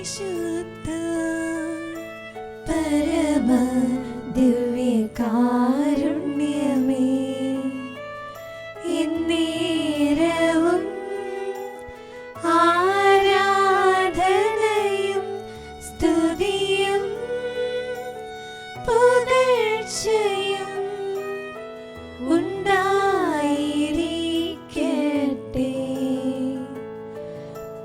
പരിശുദ്ധ പരമ ദിവ്യകാരുണ്യമേ, എന്നേരവും ആരാധനയും സ്തുതിയും പുകഴ്ചയും ഉണ്ടായിരിക്കട്ടെ.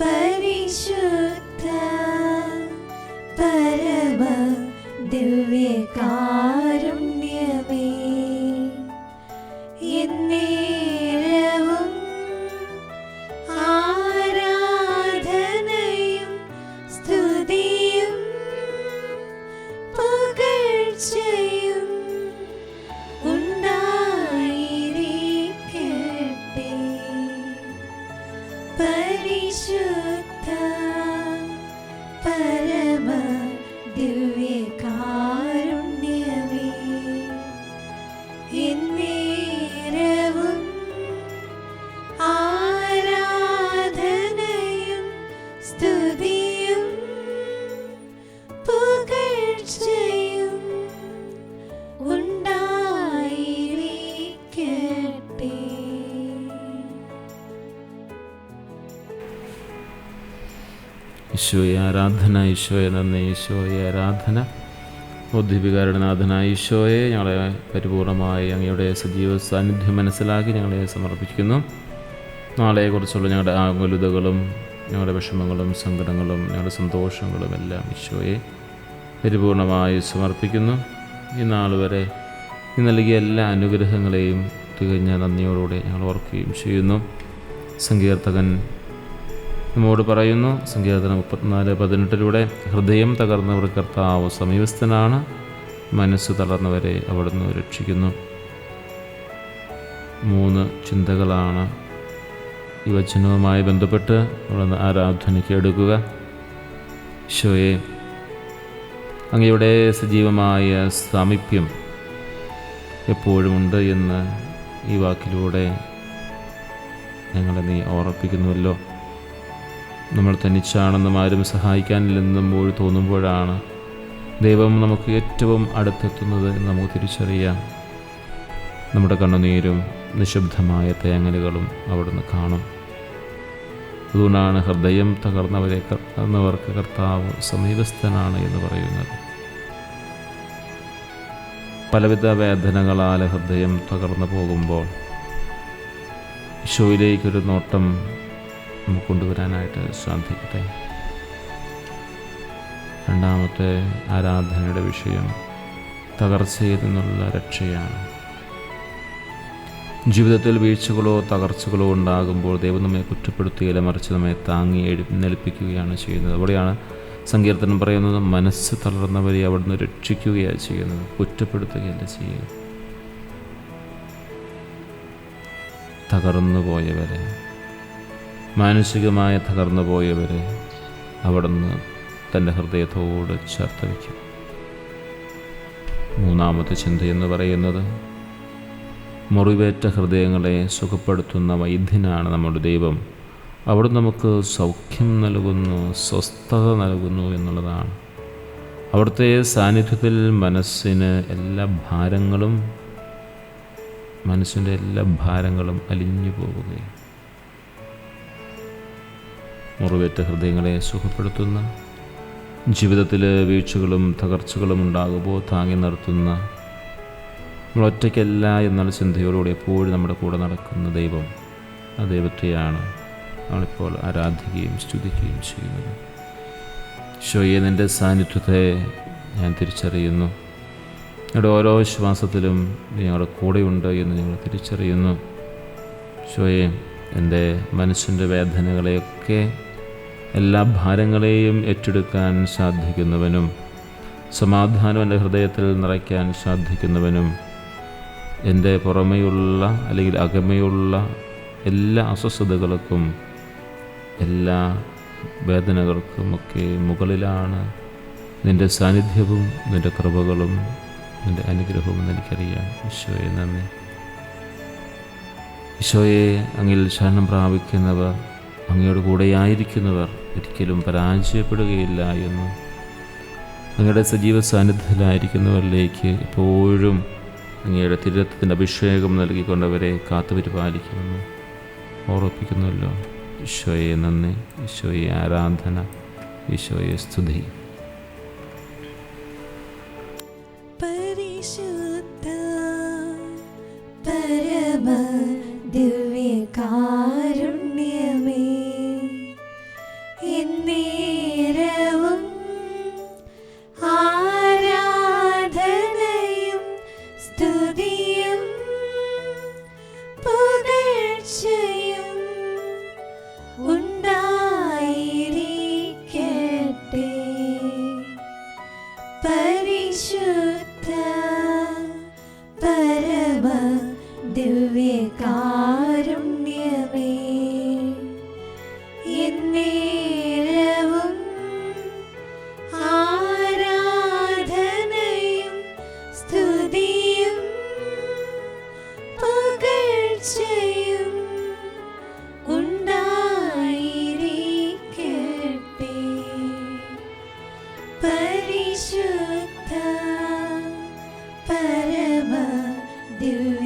പരിശുദ്ധ പരമ ദിവ്യകാരുണ്യമേ, എന്നേരവും ആരാധനയും സ്തുതിയും പുകഴ്ചയും ഉണ്ടായിരിക്കട്ടെ. പരിശുദ്ധ പരമ ദിവ്യകാരുണ്യമേ, എന്നേരവും ആരാധനയും സ്തുതിയും പുകഴ്ചയും ഉണ്ടായിരിക്കട്ടെ. ഈശോയെ ആരാധന, ഈശോയെ നന്ദി, ഈശോയെ ആരാധന. ബുദ്ധിവികാരണനാഥനായ ഈശോയെ, ഞങ്ങളെ പരിപൂർണമായി അങ്ങയുടെ സജീവ സാന്നിധ്യം മനസ്സിലാക്കി ഞങ്ങളെ സമർപ്പിക്കുന്നു. നാളെക്കുറിച്ചുള്ള ഞങ്ങളുടെ ആകുലതകളും ഞങ്ങളുടെ വിഷമങ്ങളും സങ്കടങ്ങളും ഞങ്ങളുടെ സന്തോഷങ്ങളും എല്ലാം ഈശോയെ പരിപൂർണമായി സമർപ്പിക്കുന്നു. ഈ നാൾ വരെ ഈ നൽകിയ എല്ലാ അനുഗ്രഹങ്ങളെയും തികഞ്ഞ നന്ദിയോടുകൂടെ ഞങ്ങൾ ഓർക്കുകയും ചെയ്യുന്നു. സങ്കീർത്തകൻ നമ്മോട് പറയുന്നു, സങ്കീർത്തനം 34:18 ഹൃദയം തകർന്നവർ കർത്താവ് സമീപസ്ഥനാണ്, മനസ്സ് തളർന്നവരെ അവിടുന്ന് രക്ഷിക്കുന്നു. 3 ചിന്തകളാണ് ഈ വചനവുമായി ബന്ധപ്പെട്ട് അവിടുന്ന് ആരാധനയ്ക്ക് എടുക്കുക. ഈശോയെ, അങ്ങയുടെ സജീവമായ സാമീപ്യം എപ്പോഴുമുണ്ട് എന്ന് ഈ വാക്കിലൂടെ ഞങ്ങളെ നീ ഓർപ്പിക്കുന്നുവല്ലോ. നമ്മൾ തനിച്ചാണെന്നും ആരും സഹായിക്കാനില്ലെന്നും തോന്നുമ്പോഴാണ് ദൈവം നമുക്ക് ഏറ്റവും അടുത്തെത്തുന്നത് എന്ന് നമുക്ക് തിരിച്ചറിയാം. നമ്മുടെ കണ്ണുനീരും നിശബ്ദമായ തേങ്ങലുകളും അവിടുന്ന് കാണും. അതുകൊണ്ടാണ് ഹൃദയം തകർന്നവർക്ക് കർത്താവ് സമീപസ്ഥനാണ് എന്ന് പറയുന്നത്. പലവിധ വേദനകളാൽ ഹൃദയം തകർന്നു പോകുമ്പോൾ ഈശോയിലേക്കൊരു നോട്ടം നമുക്ക് കൊണ്ടുവരാനായിട്ട് സാധിക്കട്ടെ. രണ്ടാമത്തെ ആരാധനയുടെ വിഷയം തകർച്ചയിൽ നിന്നുള്ള രക്ഷയാണ്. ജീവിതത്തിൽ വീഴ്ചകളോ തകർച്ചകളോ ഉണ്ടാകുമ്പോൾ ദൈവം നമ്മെ കുറ്റപ്പെടുത്തുകയില്ല, മറിച്ച് നമ്മെ താങ്ങി എഴുന്നേൽപ്പിക്കുകയാണ് ചെയ്യുന്നത്. അവിടെയാണ് സങ്കീർത്തനം പറയുന്നത്, മനസ്സ് തളർന്നവരെ അവിടുന്ന് രക്ഷിക്കുകയാണ് ചെയ്യുന്നത്, കുറ്റപ്പെടുത്തുകയല്ല ചെയ്യുക. തകർന്നു പോയവരെ, മാനസികമായി തകർന്നു പോയവരെ അവിടുന്ന് തൻ്റെ ഹൃദയത്തോട് ചേർത്ത് വയ്ക്കും. 3-ാമത്തെ ചിന്തയെന്ന് പറയുന്നത്, മുറിവേറ്റ ഹൃദയങ്ങളെ സുഖപ്പെടുത്തുന്ന വൈദ്യനാണ് നമ്മുടെ ദൈവം. അവിടെ നമുക്ക് സൗഖ്യം നൽകുന്നു, സ്വസ്ഥത നൽകുന്നു എന്നുള്ളതാണ്. അവിടുത്തെ സാന്നിധ്യത്തിൽ മനസ്സിൻ്റെ എല്ലാ ഭാരങ്ങളും അലിഞ്ഞു പോവുകയും മുറിവേറ്റ ഹൃദയങ്ങളെ സുഖപ്പെടുത്തുന്ന, ജീവിതത്തിൽ വീഴ്ചകളും തകർച്ചകളും ഉണ്ടാകുമ്പോൾ താങ്ങി നിർത്തുന്ന, നമ്മൾ ഒറ്റയ്ക്കല്ല എന്നുള്ള ചിന്തയോടുകൂടി എപ്പോഴും നമ്മുടെ കൂടെ നടക്കുന്ന ദൈവം, ആ ദൈവത്തെയാണ് നമ്മളിപ്പോൾ ആരാധിക്കുകയും സ്തുതിക്കുകയും ചെയ്യുന്നത്. ഈശോയെ, നിൻ്റെ സാന്നിധ്യത്തെ ഞാൻ തിരിച്ചറിയുന്നു. ഞങ്ങളുടെ ഓരോ ശ്വാസത്തിലും ഞങ്ങളുടെ കൂടെയുണ്ട് എന്ന് ഞങ്ങൾ തിരിച്ചറിയുന്നു. ഈശോയെ, എൻ്റെ മനസ്സിൻ്റെ വേദനകളെയൊക്കെ, എല്ലാ ഭാരങ്ങളെയും ഏറ്റെടുക്കാൻ സാധിക്കുന്നവനും, സമാധാനം എൻ്റെ ഹൃദയത്തിൽ നിറയ്ക്കാൻ സാധിക്കുന്നവനും, എൻ്റെ പുറമെയുള്ള അല്ലെങ്കിൽ അകമയുള്ള എല്ലാ അസ്വസ്ഥതകൾക്കും എല്ലാ വേദനകൾക്കുമൊക്കെ മുകളിലാണ് നിൻ്റെ സാന്നിധ്യവും നിൻ്റെ കൃപകളും നിൻ്റെ അനുഗ്രഹവും എനിക്കറിയാം. ഈശോയെ നന്ദി. ഈശോയെ, അങ്ങിൽ ശരണം പ്രാപിക്കുന്നവർ, അങ്ങയോട് കൂടെയായിരിക്കുന്നവർ ഒരിക്കലും പരാജയപ്പെടുകയില്ല എന്നും അങ്ങയുടെ സജീവ സാന്നിധ്യത്തിലായിരിക്കുന്നവരിലേക്ക് എപ്പോഴും അങ്ങയുടെ തിരുരത്വത്തിൻ്റെ അഭിഷേകം നൽകിക്കൊണ്ടവരെ കാത്തുപരിപാലിക്കുമെന്ന് ഓർമ്മിപ്പിക്കുന്നുവല്ലോ. ഈശോയെ നന്ദി, ഈശോയെ ആരാധന, ഈശോയെ സ്തുതി. പരിശുദ്ധ പരമ ദിവ്യകാരുണ്യമേ, എന്നേരവും ആരാധനയും സ്തുതിയും പുകഴ്ചയും ഉണ്ടായിരിക്കട്ടെ. പരിശുദ്ധ പരമ ദിവ്യകാരുണ്യമേ, എന്നേരവും ആരാധനയും സ്തുതിയും പുകഴ്ചയും ഉണ്ടായിരിക്കട്ടെ. പരിശുദ്ധ പരമ ദിവ്യ